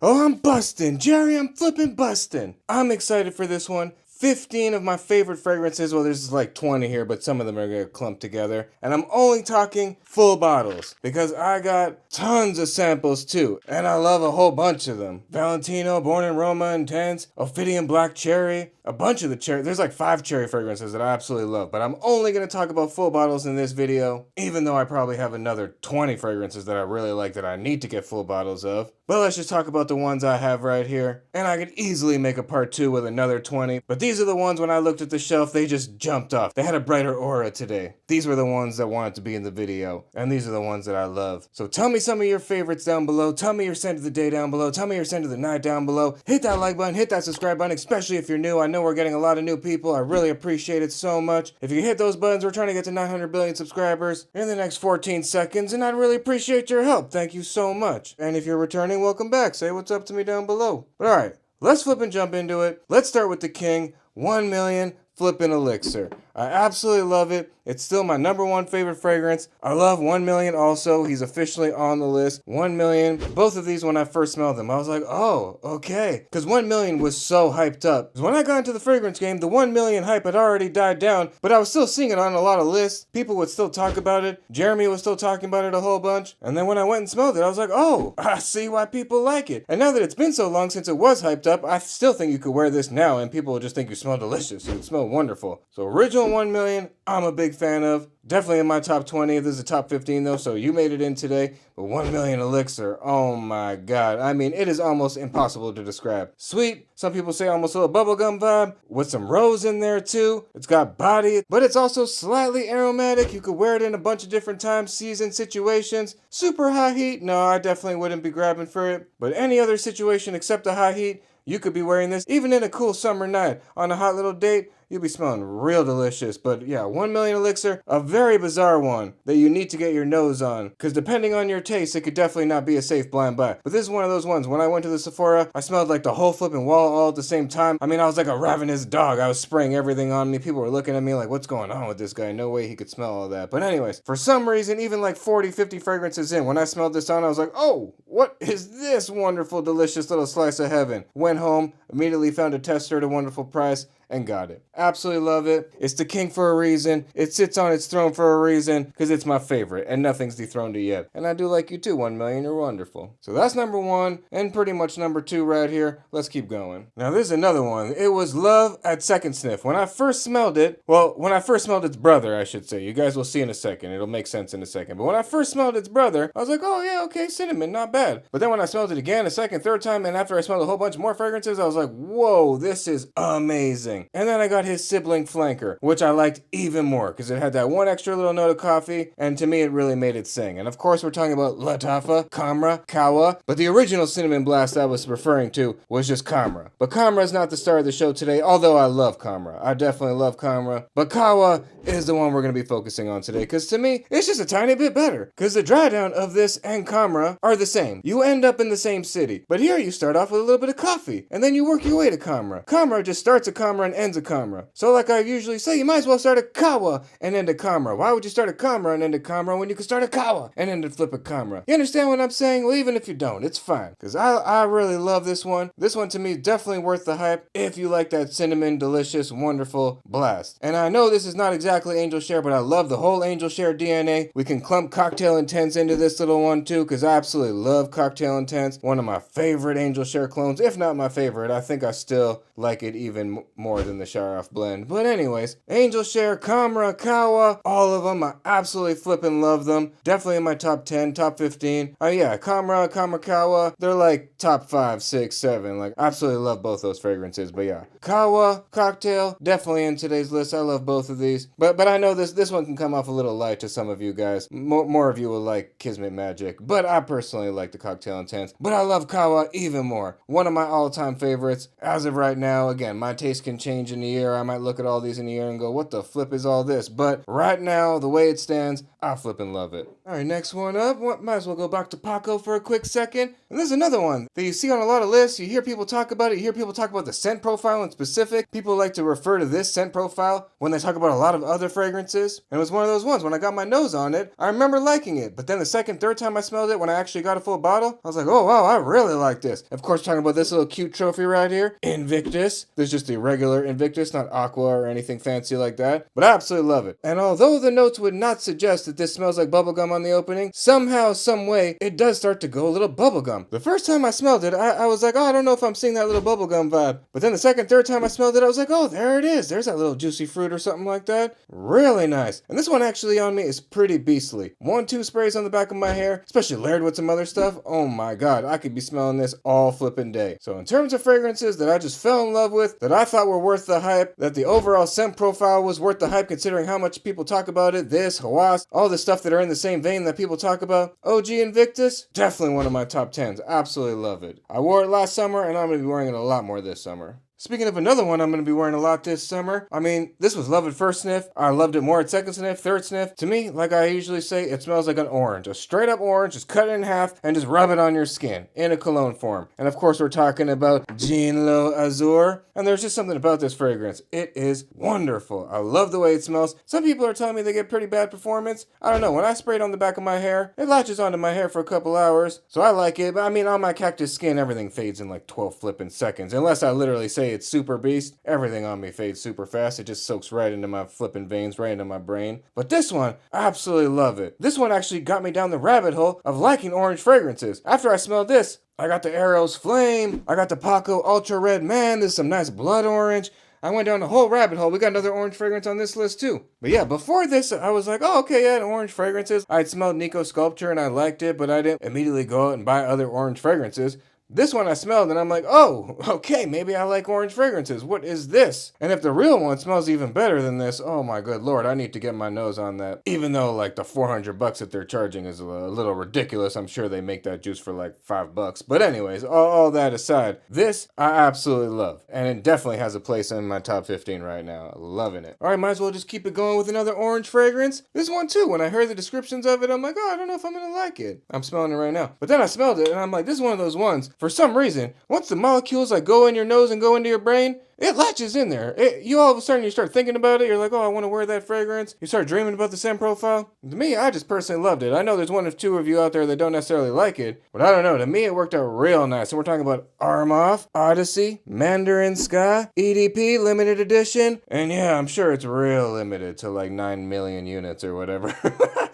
Oh, I'm bustin'. Jerry, I'm flippin' bustin'. I'm excited for this one. 15 of my favorite fragrances. Well, there's like 20 here, but some of them are gonna clump together. And I'm only talking full bottles because I got tons of samples too. And I love a whole bunch of them. Valentino, Born in Roma, Intense, Ophidian Black Cherry, a bunch of the cherry. There's like 5 cherry fragrances that I absolutely love. But I'm only gonna talk about full bottles in this video, even though I probably have another 20 fragrances that I really like that I need to get full bottles of. But let's just talk about the ones I have right here. And I could easily make a part 2 with another 20. But these are the ones when I looked at the shelf, they just jumped off. They had a brighter aura today. These were the ones that wanted to be in the video. And these are the ones that I love. So tell me some of your favorites down below. Tell me your scent of the day down below. Tell me your scent of the night down below. Hit that like button. Hit that subscribe button, especially if you're new. I know we're getting a lot of new people. I really appreciate it so much. If you hit those buttons, we're trying to get to 900 billion subscribers in the next 14 seconds. And I'd really appreciate your help. Thank you so much. And if you're returning, welcome back. Say what's up to me down below. But alright, let's flip and jump into it. Let's start with the king, 1 million flippin' elixir. I absolutely love it. It's still my #1 favorite fragrance. I love 1 million also. He's officially on the list. 1 million. Both of these when I first smelled them, I was like, oh, okay. Because 1 million was so hyped up. Because when I got into the fragrance game, the 1 million hype had already died down, but I was still seeing it on a lot of lists. People would still talk about it. Jeremy was still talking about it a whole bunch. And then when I went and smelled it, I was like, oh, I see why people like it. And now that it's been so long since it was hyped up, I still think you could wear this now and people will just think you smell delicious. You smell wonderful. So original 1 million, I'm a big fan of. Definitely in my top 20. This is a top 15 though, so you made it in today. But 1 million elixir, oh my god. I mean, it is almost impossible to describe. Sweet, some people say almost a little bubblegum vibe, with some rose in there too. It's got body, but it's also slightly aromatic. You could wear it in a bunch of different times, seasons, situations. Super high heat, no, I definitely wouldn't be grabbing for it. But any other situation except the high heat, you could be wearing this even in a cool summer night on a hot little date. You'll be smelling real delicious. But yeah, 1 million elixir, a very bizarre one that you need to get your nose on. Because depending on your taste, it could definitely not be a safe blind buy. But this is one of those ones. When I went to the Sephora, I smelled like the whole flipping wall all at the same time. I mean, I was like a ravenous dog. I was spraying everything on me. People were looking at me like, what's going on with this guy? No way he could smell all that. But anyways, for some reason, even like 40, 50 fragrances in, when I smelled this on, I was like, oh, what is this wonderful, delicious little slice of heaven? Went home, immediately found a tester at a wonderful price, and got it. Absolutely love it. It's the king for a reason. It sits on its throne for a reason, because it's my favorite, and nothing's dethroned it yet. And I do like you too, 1 million, you're wonderful. So that's #1, and pretty much #2 right here. Let's keep going. Now this is another one. It was love at second sniff. When I first smelled it, well, when I first smelled its brother, I should say. You guys will see in a second. It'll make sense in a second. But when I first smelled its brother, I was like, oh yeah, okay, cinnamon, not bad. But then when I smelled it again, a second, third time, and after I smelled a whole bunch more fragrances, I was like, whoa, this is amazing. And then I got his sibling flanker, which I liked even more because it had that one extra little note of coffee, and to me it really made it sing. And of course we're talking about Latafa, Kamra, Kawa, but the original cinnamon blast I was referring to was just Kamra. But Kamra is not the star of the show today, although I love Kamra. I definitely love Kamra. But Kawa is the one we're going to be focusing on today because to me it's just a tiny bit better because the dry down of this and Kamra are the same. You end up in the same city, but here you start off with a little bit of coffee and then you work your way to Kamra. Kamra just starts a Kamra and ends a Kamra. So like I usually say, you might as well start a Kawa and end a Kamra. Why would you start a Kamra and end a Kamra when you could start a Kawa and end a flip a Kamra? You understand what I'm saying? Well, even if you don't, it's fine. Because I really love this one. This one to me is definitely worth the hype if you like that cinnamon, delicious, wonderful blast. And I know this is not exactly Angel Share, but I love the whole Angel Share DNA. We can clump Cocktail Intense into this little one too, because I absolutely love Cocktail Intense. One of my favorite Angel Share clones, if not my favorite. I think I still like it even more than the Shower Off blend. But anyways, Angel Share, Kamra, Kawa, all of them, I absolutely flippin' love them. Definitely in my top 10, top 15. Oh yeah, Kamra, Kawa, they're like top 5, 6, 7. Like, absolutely love both those fragrances. But yeah, Kawa, Cocktail, definitely in today's list. I love both of these. But I know this one can come off a little light to some of you guys. More of you will like Kismet Magic. But I personally like the Cocktail Intense. But I love Kawa even more. One of my all-time favorites. As of right now, again, my taste can change in a year. I might look at all these in a year and go, what the flip is all this? But right now, the way it stands, I flippin' love it. All right, next one up. Might as well go back to Paco for a quick second. And there's another one that you see on a lot of lists. You hear people talk about it. You hear people talk about the scent profile in specific. People like to refer to this scent profile when they talk about a lot of other fragrances. And it was one of those ones, when I got my nose on it, I remember liking it. But then the second, third time I smelled it, when I actually got a full bottle, I was like, oh wow, I really like this. Of course, talking about this little cute trophy right here, Invictus. There's just the regular Invictus, not Aqua or anything fancy like that. But I absolutely love it. And although the notes would not suggest that this smells like bubblegum on the opening, somehow, some way, it does start to go a little bubblegum. The first time I smelled it, I was like, oh, I don't know if I'm seeing that little bubblegum vibe. But then the second, third time I smelled it, I was like, oh, there it is. There's that little juicy fruit or something like that. Really nice. And this one actually on me is pretty beastly. 1-2 sprays on the back of my hair, especially layered with some other stuff. Oh my god, I could be smelling this all flippin' day. So in terms of fragrances that I just fell in love with, that I thought were worth the hype, that the overall scent profile was worth the hype considering how much people talk about it, this, Hawas, all the stuff that are in the same vein that people talk about. OG Invictus, definitely one of my top 10s. Absolutely love it. I wore it last summer and I'm going to be wearing it a lot more this summer. Speaking of another one I'm going to be wearing a lot this summer, I mean, this was love at first sniff. I loved it more at second sniff, third sniff. To me, like I usually say, it smells like an orange. A straight up orange, just cut it in half and just rub it on your skin in a cologne form. And of course, we're talking about Ginlo Azur. And there's just something about this fragrance. It is wonderful. I love the way it smells. Some people are telling me they get pretty bad performance. I don't know. When I spray it on the back of my hair, it latches onto my hair for a couple hours. So I like it. But I mean, on my cactus skin, everything fades in like 12 flipping seconds. Unless I literally say it's super beast, everything on me fades super fast. It just soaks right into my flipping veins, right into my brain. But this one, I absolutely love it. This one actually got me down the rabbit hole of liking orange fragrances. After I smelled this, I got the Eros Flame, I got the Paco Ultra Red Man, there's some nice blood orange. I went down the whole rabbit hole. We got another orange fragrance on this list too. But yeah, before this, I was like, oh, okay, yeah, orange fragrances. I'd smelled Nico Sculpture and I liked it, but I didn't immediately go out and buy other orange fragrances. This one I smelled and I'm like, oh, okay, maybe I like orange fragrances. What is this? And if the real one smells even better than this, oh my good lord, I need to get my nose on that. Even though like the $400 that they're charging is a little ridiculous. I'm sure they make that juice for like $5. But anyways, all that aside, this I absolutely love. And it definitely has a place in my top 15 right now. Loving it. All right, might as well just keep it going with another orange fragrance. This one too, when I heard the descriptions of it, I'm like, oh, I don't know if I'm gonna like it. I'm smelling it right now. But then I smelled it and I'm like, this is one of those ones, for some reason, once the molecules like go in your nose and go into your brain, it latches in there. You all of a sudden, you start thinking about it. You're like, oh, I want to wear that fragrance. You start dreaming about the scent profile. To me, I just personally loved it. I know there's one or two of you out there that don't necessarily like it, but I don't know. To me, it worked out real nice. And we're talking about Armoff, Odyssey, Mandarin Sky, EDP, limited edition. And yeah, I'm sure it's real limited to like 9 million units or whatever.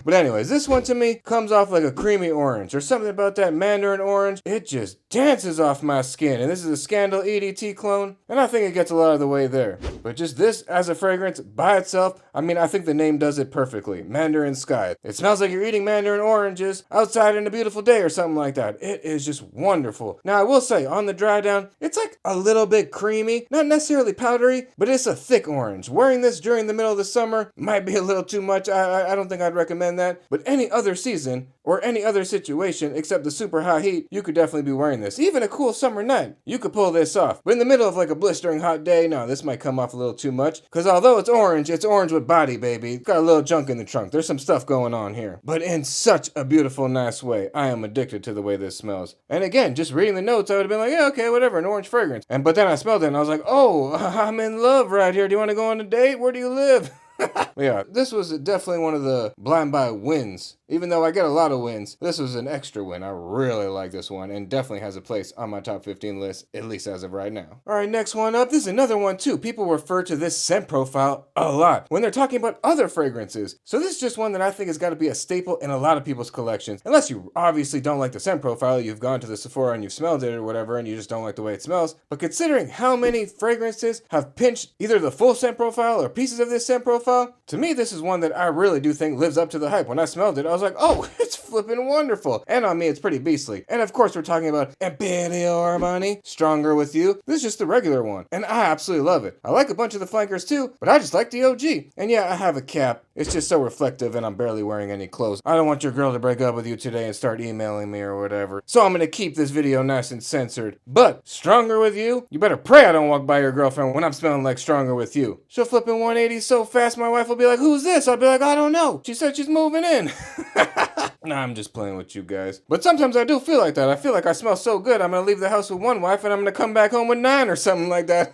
But anyways, this one to me comes off like a creamy orange. There's something about that Mandarin orange. It just dances off my skin. And this is a Scandal EDT clone. And I think it gets a lot of the way there. But just this as a fragrance by itself, I mean, I think the name does it perfectly. Mandarin Sky. It smells like you're eating mandarin oranges outside in a beautiful day or something like that. It is just wonderful. Now, I will say, on the dry down, it's like a little bit creamy. Not necessarily powdery, but it's a thick orange. Wearing this during the middle of the summer might be a little too much. I don't think I'd recommend that. But any other season or any other situation except the super hot heat, you could definitely be wearing this. Even a cool summer night, you could pull this off. But in the middle of like a blistering hot day, no, this might come off a little too much. Because although it's orange with body, baby. It's got a little junk in the trunk. There's some stuff going on here. But in such a beautiful, nice way. I am addicted to the way this smells. And again, just reading the notes, I would have been like, yeah, okay, whatever, an orange fragrance. But then I smelled it and I was like, oh, I'm in love right here. Do you want to go on a date? Where do you live? Yeah, this was definitely one of the blind buy wins. Even though I get a lot of wins, this was an extra win. I really like this one and definitely has a place on my top 15 list, at least as of right now. All right, next one up. This is another one too. People refer to this scent profile a lot when they're talking about other fragrances. So this is just one that I think has got to be a staple in a lot of people's collections. Unless you obviously don't like the scent profile, you've gone to the Sephora and you've smelled it or whatever and you just don't like the way it smells. But considering how many fragrances have pinched either the full scent profile or pieces of this scent profile, profile, to me this is one that I really do think lives up to the hype. When I smelled it, I was like, oh, it's flipping wonderful. And on me, it's pretty beastly. And of course, we're talking about Imperial Armani, Stronger With You. This is just the regular one, and I absolutely love it. I like a bunch of the flankers too, but I just like the OG. And yeah, I have a cap. It's just so reflective, and I'm barely wearing any clothes. I don't want your girl to break up with you today and start emailing me or whatever. So I'm gonna keep this video nice and censored. But Stronger With You, you better pray I don't walk by your girlfriend when I'm smelling like Stronger With You. She'll flip in 180 so fast, my wife will be like, who's this? I'll be like, I don't know. She said she's moving in. Nah, I'm just playing with you guys. But sometimes I do feel like that. I feel like I smell so good, I'm gonna leave the house with one wife and I'm gonna come back home with 9 or something like that.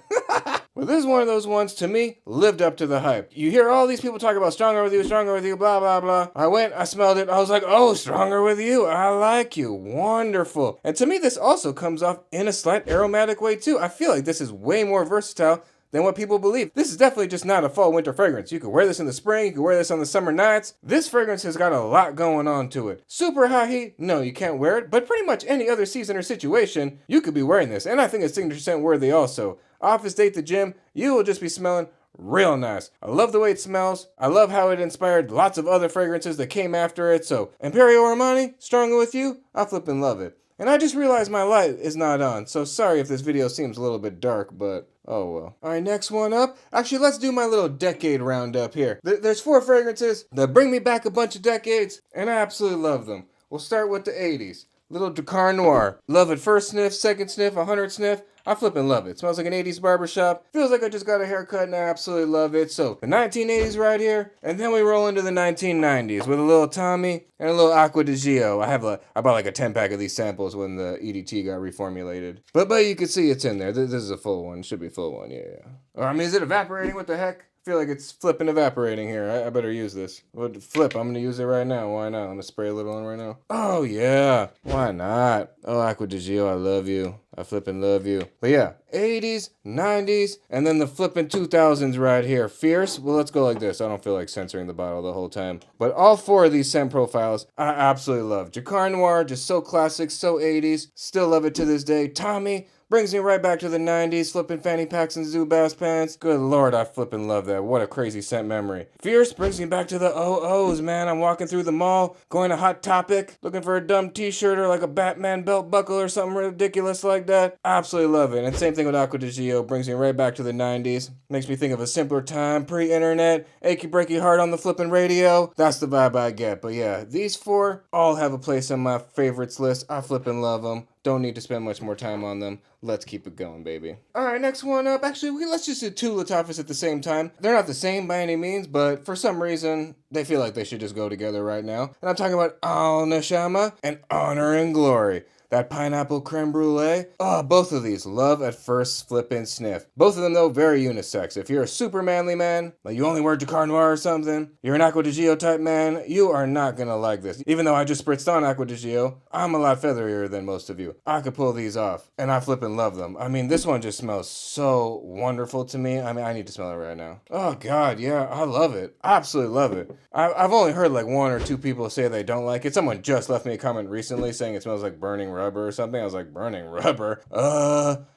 But this is one of those ones, to me, lived up to the hype. You hear all these people talk about Stronger With You, blah, blah, blah. I went, I smelled it, I was like, oh, Stronger With You, I like you, wonderful. And to me, this also comes off in a slight aromatic way too. I feel like this is way more versatile than what people believe. This is definitely just not a fall winter fragrance. You could wear this in the spring, you could wear this on the summer nights. This fragrance has got a lot going on to it. Super high heat, no, you can't wear it, but pretty much any other season or situation, you could be wearing this. And I think it's signature scent worthy also. Office date, the gym, you will just be smelling real nice. I love the way it smells. I love how it inspired lots of other fragrances that came after it. So Imperial Armani, Stronger With You, I flippin' love it. And I just realized my light is not on, so sorry if this video seems a little bit dark, but oh well. Alright, next one up. Actually, let's do my little decade roundup here. There's 4 fragrances that bring me back a bunch of decades, and I absolutely love them. We'll start with the 80s. Little Drakkar Noir. Love it first sniff, second sniff, 100 sniff. I flippin' love it. Smells like an 80s barbershop. Feels like I just got a haircut and I absolutely love it. So the 1980s right here, and then we roll into the 1990s with a little Tommy and a little Acqua di Gio. I bought like a 10-pack of these samples when the EDT got reformulated. But you can see it's in there. This is a full one. Should be a full one, yeah. Or I mean, is it evaporating? What the heck? I feel like it's flipping evaporating here. I better use this. Flip, I'm going to use it right now. Why not? I'm going to spray a little on right now. Oh, yeah. Why not? Oh, Acqua di Gio, I love you. I flippin' love you. But yeah, 80s, 90s, and then the flippin' 2000s right here. Fierce? Well, let's go like this. I don't feel like censoring the bottle the whole time. But all 4 of these scent profiles, I absolutely love. Drakkar Noir, just so classic, so 80s. Still love it to this day. Tommy brings me right back to the 90s, flipping fanny packs and Zubaz pants. Good lord, I flippin' love that. What a crazy scent memory. Fierce brings me back to the 00s, man. I'm walking through the mall, going to Hot Topic, looking for a dumb t-shirt or like a Batman belt buckle or something ridiculous like that. Absolutely love it. And same thing with Acqua di Gio, brings me right back to the 90s. Makes me think of a simpler time, pre-internet, achy breaky heart on the flippin' radio. That's the vibe I get. But yeah, these 4 all have a place on my favorites list. I flippin' love them. Don't need to spend much more time on them. Let's keep it going, baby. Alright, next one up. Actually, let's just do 2 Lattafs at the same time. They're not the same by any means, but for some reason, they feel like they should just go together right now. And I'm talking about Al Neshama and Honor and Glory. That pineapple creme brulee. Oh, both of these. Love at first flippin' sniff. Both of them, though, very unisex. If you're a super manly man, like you only wear Drakkar Noir or something, you're an Acqua di Gio type man, you are not gonna like this. Even though I just spritzed on Acqua di Gio, I'm a lot featherier than most of you. I could pull these off, and I flippin' love them. I mean, this one just smells so wonderful to me. I mean, I need to smell it right now. Oh, God, yeah, I love it. I absolutely love it. I've only heard like 1 or 2 people say they don't like it. Someone just left me a comment recently saying it smells like burning rubber or something. I was like, burning rubber?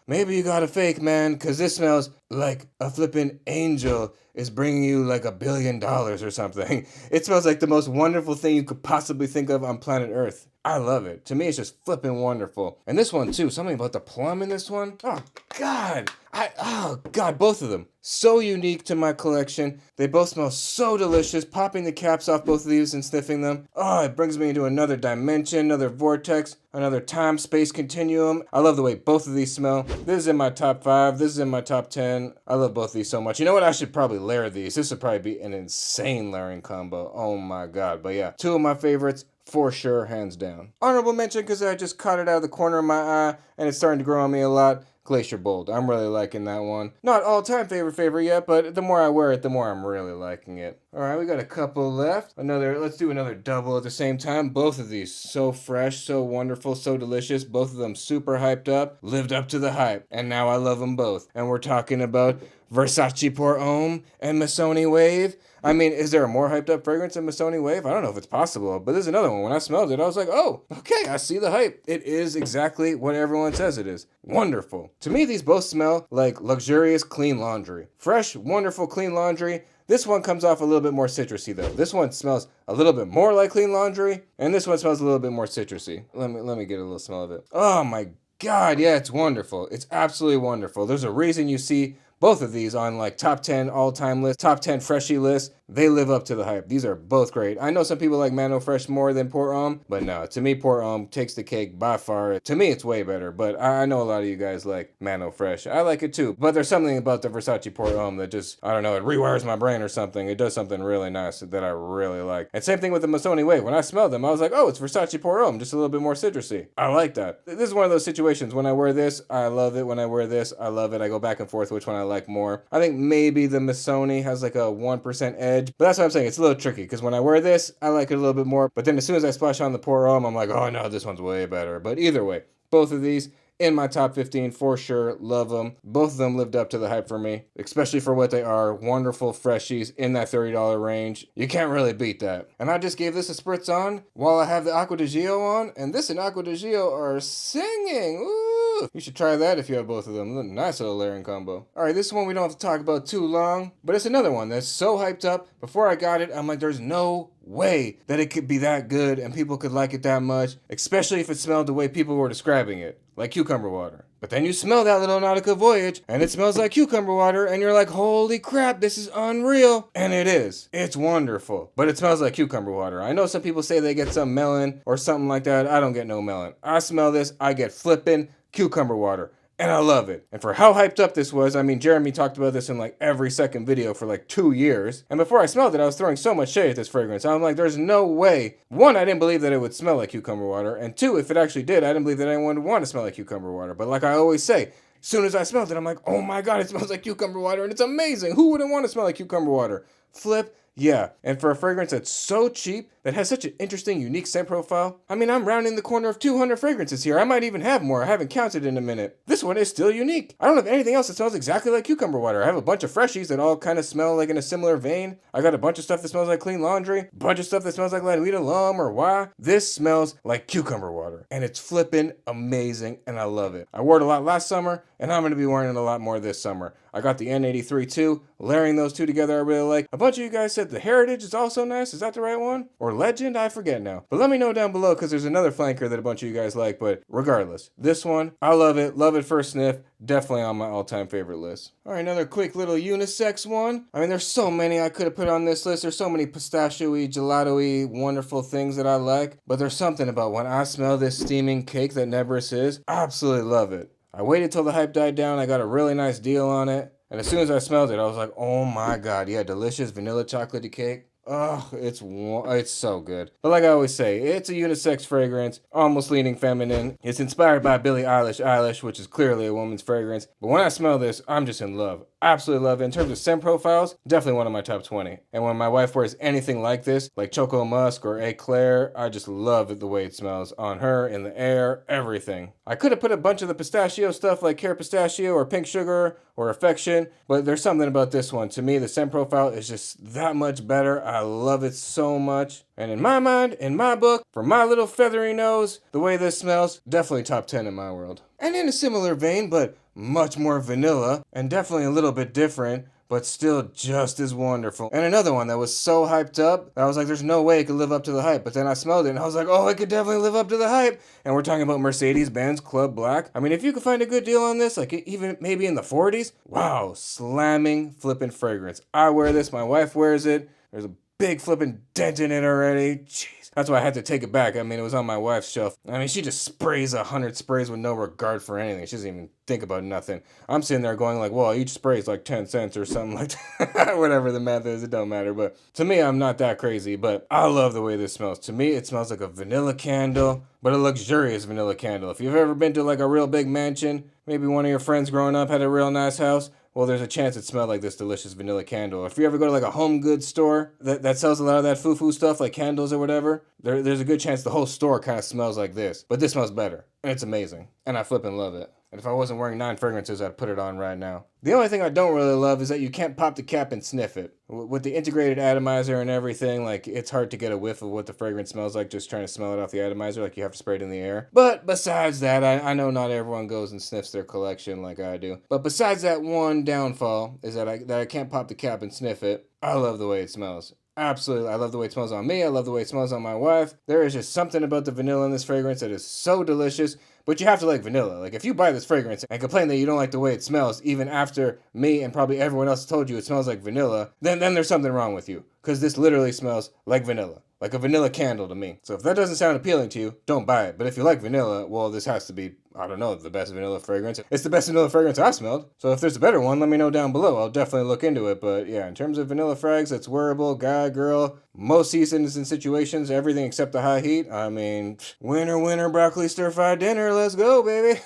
Maybe you got a fake, man, because this smells like a flippin' angel is bringing you like $1 billion or something. It smells like the most wonderful thing you could possibly think of on planet Earth. I love it. To me, it's just flippin' wonderful. And this one, too. Something about the plum in this one. Oh, God. Oh, God, both of them. So unique to my collection. They both smell so delicious. Popping the caps off both of these and sniffing them. Oh, it brings me into another dimension, another vortex, another time-space continuum. I love the way both of these smell. This is in my top 5. This is in my top 10. I love both of these so much. You know what? I should probably layer these. This would probably be an insane layering combo. Oh, my God. But yeah, 2 of my favorites. For sure, hands down. Honorable mention because I just caught it out of the corner of my eye and it's starting to grow on me a lot. Glacier Bold. I'm really liking that one. Not all-time favorite yet, but the more I wear it, the more I'm really liking it. Alright, we got a couple left. Let's do another double at the same time. Both of these so fresh, so wonderful, so delicious. Both of them super hyped up, lived up to the hype, and now I love them both. And we're talking about Versace Pour Homme and Missoni Wave. I mean, is there a more hyped up fragrance than Missoni Wave? I don't know if it's possible, but there's another one. When I smelled it, I was like, oh, okay, I see the hype. It is exactly what everyone says it is. Wonderful. To me, these both smell like luxurious clean laundry. Fresh, wonderful clean laundry This one comes off a little bit more citrusy though. This one smells a little bit more like Clean Laundry, and this one smells a little bit more citrusy. Let me get a little smell of it. Oh my God, yeah, it's wonderful. It's absolutely wonderful. There's a reason you see both of these on like top 10 all-time lists, top 10 freshie lists. They live up to the hype. These are both great. I know some people like Mano Fresh more than Port Homme, but no, to me, Port Homme takes the cake by far. To me, it's way better, but I know a lot of you guys like Mano Fresh. I like it too, but there's something about the Versace Port Homme that just, I don't know, it rewires my brain or something. It does something really nice that I really like. And same thing with the Missoni Wave. When I smelled them, I was like, oh, it's Versace Port Homme, just a little bit more citrusy. I like that. This is one of those situations. When I wear this, I love it. When I wear this, I love it. I go back and forth which one I like more. I think maybe the Missoni has like a 1% edge, but that's what I'm saying. It's a little tricky because when I wear this, I like it a little bit more. But then as soon as I splash on the Port Homme, I'm like, oh no, this one's way better. But either way, both of these in my top 15 for sure. Love them. Both of them lived up to the hype for me, especially for what they are. Wonderful freshies in that $30 range. You can't really beat that. And I just gave this a spritz on while I have the Acqua di Gio on, and this and Acqua di Gio are singing. Ooh, you should try that if you have both of them. Nice little layering combo. All right, this one we don't have to talk about too long, but it's another one that's so hyped up. Before I got it, I'm like, there's no way that it could be that good and people could like it that much, especially if it smelled the way people were describing it, like cucumber water. But then you smell that little Nautica Voyage and it smells like cucumber water and you're like, holy crap, this is unreal. And it is. It's wonderful. But it smells like cucumber water. I know some people say they get some melon or something like that. I don't get no melon. I smell this, I get flippin' cucumber water. And I love it. And for how hyped up this was, I mean, Jeremy talked about this in like every second video for like 2 years. And before I smelled it, I was throwing so much shade at this fragrance. I'm like, there's no way. One, I didn't believe that it would smell like cucumber water. And two, if it actually did, I didn't believe that anyone would want to smell like cucumber water. But like I always say, as soon as I smelled it, I'm like, oh my God, it smells like cucumber water. And it's amazing. Who wouldn't want to smell like cucumber water? Flip. Yeah, and for a fragrance that's so cheap, that has such an interesting, unique scent profile, I mean, I'm rounding the corner of 200 fragrances here. I might even have more. I haven't counted in a minute. This one is still unique. I don't have anything else that smells exactly like cucumber water. I have a bunch of freshies that all kind of smell like in a similar vein. I got a bunch of stuff that smells like Clean Laundry, a bunch of stuff that smells like La Nuit de l'Homme or Why. This smells like cucumber water, and it's flippin' amazing, and I love it. I wore it a lot last summer, and I'm going to be wearing it a lot more this summer. I got the N83 too. Layering those two together I really like. A bunch of you guys said the Heritage is also nice. Is that the right one? Or Legend? I forget now. But let me know down below because there's another flanker that a bunch of you guys like. But regardless, this one, I love it. Love it first sniff. Definitely on my all-time favorite list. All right, another quick little unisex one. I mean, there's so many I could have put on this list. There's so many pistachio-y, gelato-y, wonderful things that I like. But there's something about when I smell this steaming cake that Nebris is. I absolutely love it. I waited till the hype died down. I got a really nice deal on it. And as soon as I smelled it, I was like, oh my God, yeah, delicious vanilla chocolatey cake. Oh, it's so good. But like I always say, it's a unisex fragrance, almost leaning feminine. It's inspired by Billie Eilish, which is clearly a woman's fragrance. But when I smell this, I'm just in love. Absolutely love it. In terms of scent profiles, definitely one of my top 20. And when my wife wears anything like this, like Choco Musk or Eclair, I just love the way it smells on her, in the air, everything. I could have put a bunch of the pistachio stuff like Care Pistachio or Pink Sugar or Affection, but there's something about this one. To me, the scent profile is just that much better. I love it so much. And in my mind, in my book, for my little feathery nose, the way this smells, definitely top 10 in my world. And in a similar vein, but much more vanilla, and definitely a little bit different, but still just as wonderful. And another one that was so hyped up, that I was like, there's no way it could live up to the hype. But then I smelled it, and I was like, oh, it could definitely live up to the hype. And we're talking about Mercedes-Benz Club Black. I mean, if you could find a good deal on this, like even maybe in the 40s, wow, slamming flippin' fragrance. I wear this, my wife wears it. There's a big flippin' dent in it already. Jeez. That's why I had to take it back. I mean, it was on my wife's shelf. I mean, she just sprays 100 sprays with no regard for anything. She doesn't even think about nothing. I'm sitting there going like, well, each spray is like 10 cents or something like that. Whatever the math is, it don't matter. But to me, I'm not that crazy. But I love the way this smells. To me, it smells like a vanilla candle, but a luxurious vanilla candle. If you've ever been to like a real big mansion, maybe one of your friends growing up had a real nice house, well, there's a chance it smelled like this delicious vanilla candle. If you ever go to like a home goods store that sells a lot of that foo-foo stuff, like candles or whatever, there's a good chance the whole store kind of smells like this. But this smells better, and it's amazing, and I flippin' love it. And if I wasn't wearing 9 fragrances, I'd put it on right now. The only thing I don't really love is that you can't pop the cap and sniff it. With the integrated atomizer and everything, like, it's hard to get a whiff of what the fragrance smells like just trying to smell it off the atomizer, like you have to spray it in the air. But besides that, I know not everyone goes and sniffs their collection like I do. But besides that one downfall is that I can't pop the cap and sniff it, I love the way it smells. Absolutely. I love the way it smells on me. I love the way it smells on my wife. There is just something about the vanilla in this fragrance that is so delicious. But you have to like vanilla. Like, if you buy this fragrance and complain that you don't like the way it smells, even after me and probably everyone else told you it smells like vanilla, then there's something wrong with you. Because this literally smells like vanilla. Like a vanilla candle to me. So if that doesn't sound appealing to you, don't buy it. But if you like vanilla, well, this has to be, I don't know, the best vanilla fragrance. It's the best vanilla fragrance I've smelled. So if there's a better one, let me know down below. I'll definitely look into it. But yeah, in terms of vanilla frags, that's wearable, guy, girl, most seasons and situations, everything except the high heat. I mean, winter, broccoli stir-fry dinner. Let's go, baby.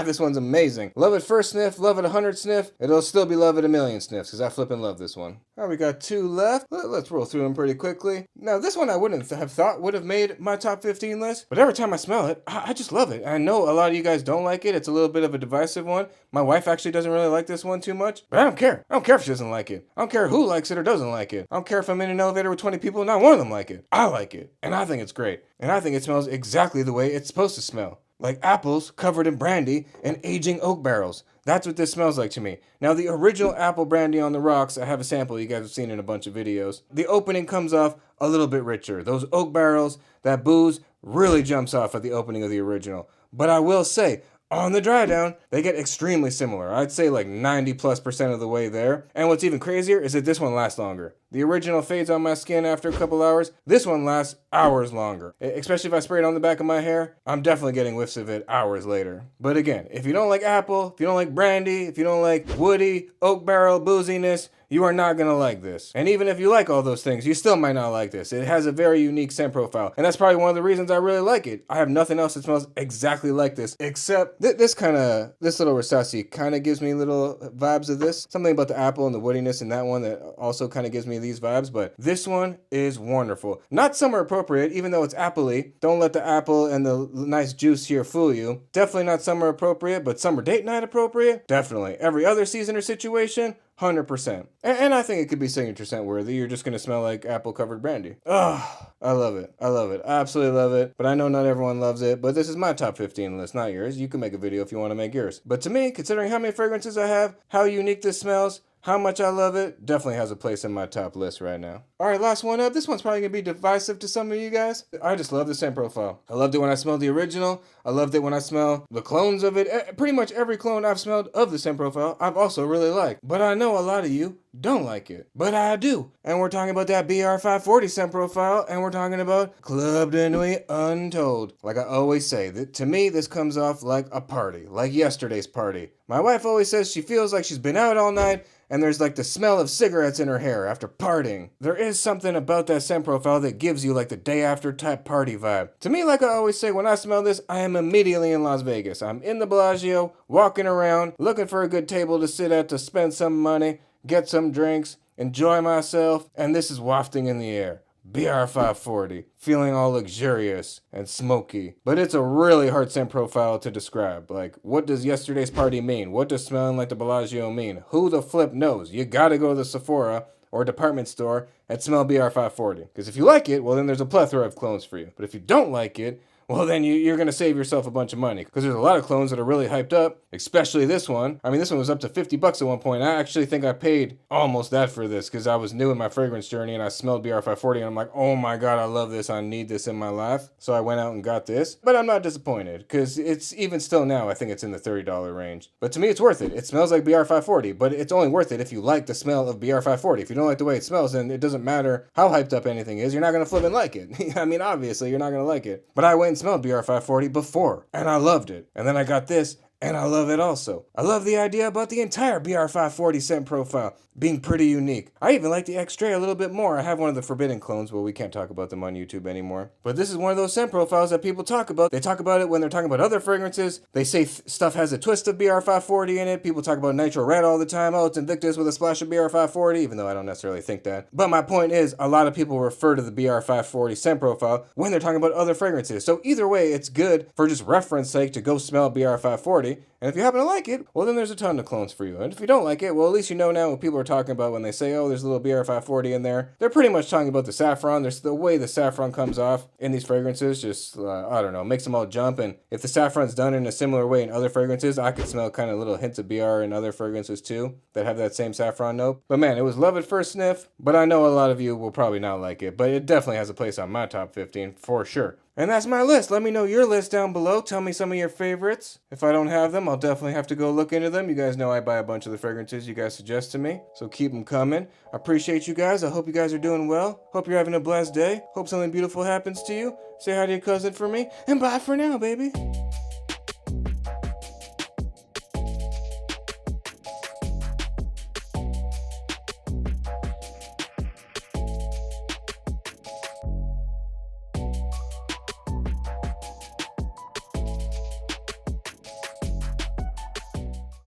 This one's amazing. Love it first sniff, love it 100 sniff. It'll still be love it a million sniffs, because I flippin' love this one. All right, we got 2 left. Let's roll through them pretty quickly. Now, this one I wouldn't have thought would have made my top 15 list, but every time I smell it, I just love it. I know a lot of you guys don't like it. It's a little bit of a divisive one. My wife actually doesn't really like this one too much, but I don't care. I don't care if she doesn't like it. I don't care who likes it or doesn't like it. I don't care if I'm in an elevator with 20 people and not one of them like it. I like it, and I think it's great. And I think it smells exactly the way it's supposed to smell. Like apples covered in brandy and aging oak barrels. That's what this smells like to me. Now, the original apple brandy on the rocks, I have a sample you guys have seen in a bunch of videos. The opening comes off a little bit richer. Those oak barrels, that booze really jumps off at the opening of the original. But I will say, on the dry down, they get extremely similar. I'd say like 90+% of the way there. And what's even crazier is that this one lasts longer. The original fades on my skin after a couple hours. This one lasts hours longer. Especially if I spray it on the back of my hair, I'm definitely getting whiffs of it hours later. But again, if you don't like apple, if you don't like brandy, if you don't like woody, oak barrel, booziness, you are not going to like this. And even if you like all those things, you still might not like this. It has a very unique scent profile. And that's probably one of the reasons I really like it. I have nothing else that smells exactly like this, except this little Rasasi kind of gives me little vibes of this. Something about the apple and the woodiness in that one that also kind of gives me these vibes. But this one is wonderful. Not summer appropriate, even though it's apple-y. Don't let the apple and the nice juice here fool you. Definitely not summer appropriate, but summer date night appropriate? Definitely. Every other season or situation? 100%. And I think it could be signature scent worthy. You're just going to smell like apple covered brandy. Oh, I love it. I love it. I absolutely love it. But I know not everyone loves it. But this is my top 15 list, not yours. You can make a video if you want to make yours. But to me, considering how many fragrances I have, how unique this smells, how much I love it, definitely has a place in my top list right now. All right, last one up. This one's probably going to be divisive to some of you guys. I just love the scent profile. I loved it when I smelled the original. I loved it when I smell the clones of it. Pretty much every clone I've smelled of the scent profile, I've also really liked. But I know a lot of you don't like it. But I do. And we're talking about that BR540 scent profile, and we're talking about Club de Nuit Untold. Like I always say, to me, this comes off like a party, like yesterday's party. My wife always says she feels like she's been out all night, and there's like the smell of cigarettes in her hair after partying. There is something about that scent profile that gives you like the day after type party vibe. To me, like I always say, when I smell this, I am immediately in Las Vegas. I'm in the Bellagio, walking around, looking for a good table to sit at to spend some money, get some drinks, enjoy myself, and this is wafting in the air. BR540, feeling all luxurious and smoky. But it's a really hard scent profile to describe. Like, what does yesterday's party mean? What does smelling like the Bellagio mean? Who the flip knows? You gotta go to the Sephora or department store and smell BR540. Because if you like it, well then there's a plethora of clones for you. But if you don't like it, well then you're going to save yourself a bunch of money. Because there's a lot of clones that are really hyped up, especially this one. I mean, this one was up to $50 at one point. I actually think I paid almost that for this because I was new in my fragrance journey and I smelled BR540 and I'm like, oh my god, I love this. I need this in my life. So I went out and got this. But I'm not disappointed because it's even still now, I think it's in the $30 range. But to me, it's worth it. It smells like BR540, but it's only worth it if you like the smell of BR540. If you don't like the way it smells, then it doesn't matter how hyped up anything is. You're not going to flip and like it. I mean, obviously, you're not going to like it. But I went and smelled BR540 before, and I loved it. And then I got this, and I love it also. I love the idea about the entire BR540 scent profile being pretty unique. I even like the X-Ray a little bit more. I have one of the forbidden clones, but we can't talk about them on YouTube anymore. But this is one of those scent profiles that people talk about. They talk about it when they're talking about other fragrances. They say stuff has a twist of BR540 in it. People talk about Nitro Red all the time. Oh, it's Invictus with a splash of BR540, even though I don't necessarily think that. But my point is, a lot of people refer to the BR540 scent profile when they're talking about other fragrances. So either way, it's good for just reference sake to go smell BR540. 40. And if you happen to like it, well, then there's a ton of clones for you. And if you don't like it, well, at least you know now what people are talking about when they say, oh, there's a little BR 540 in there. They're pretty much talking about the saffron. There's the way the saffron comes off in these fragrances, just, I don't know, makes them all jump. And if the saffron's done in a similar way in other fragrances, I could smell kind of little hints of BR in other fragrances too that have that same saffron note. But man, it was love at first sniff, but I know a lot of you will probably not like it. But it definitely has a place on my top 15 for sure. And that's my list. Let me know your list down below. Tell me some of your favorites. If I don't have them, I'll definitely have to go look into them. You guys know I buy a bunch of the fragrances you guys suggest to me, so keep them coming. I appreciate you guys. I hope you guys are doing well. Hope you're having a blessed day. Hope something beautiful happens to you. Say hi to your cousin for me, and bye for now, baby.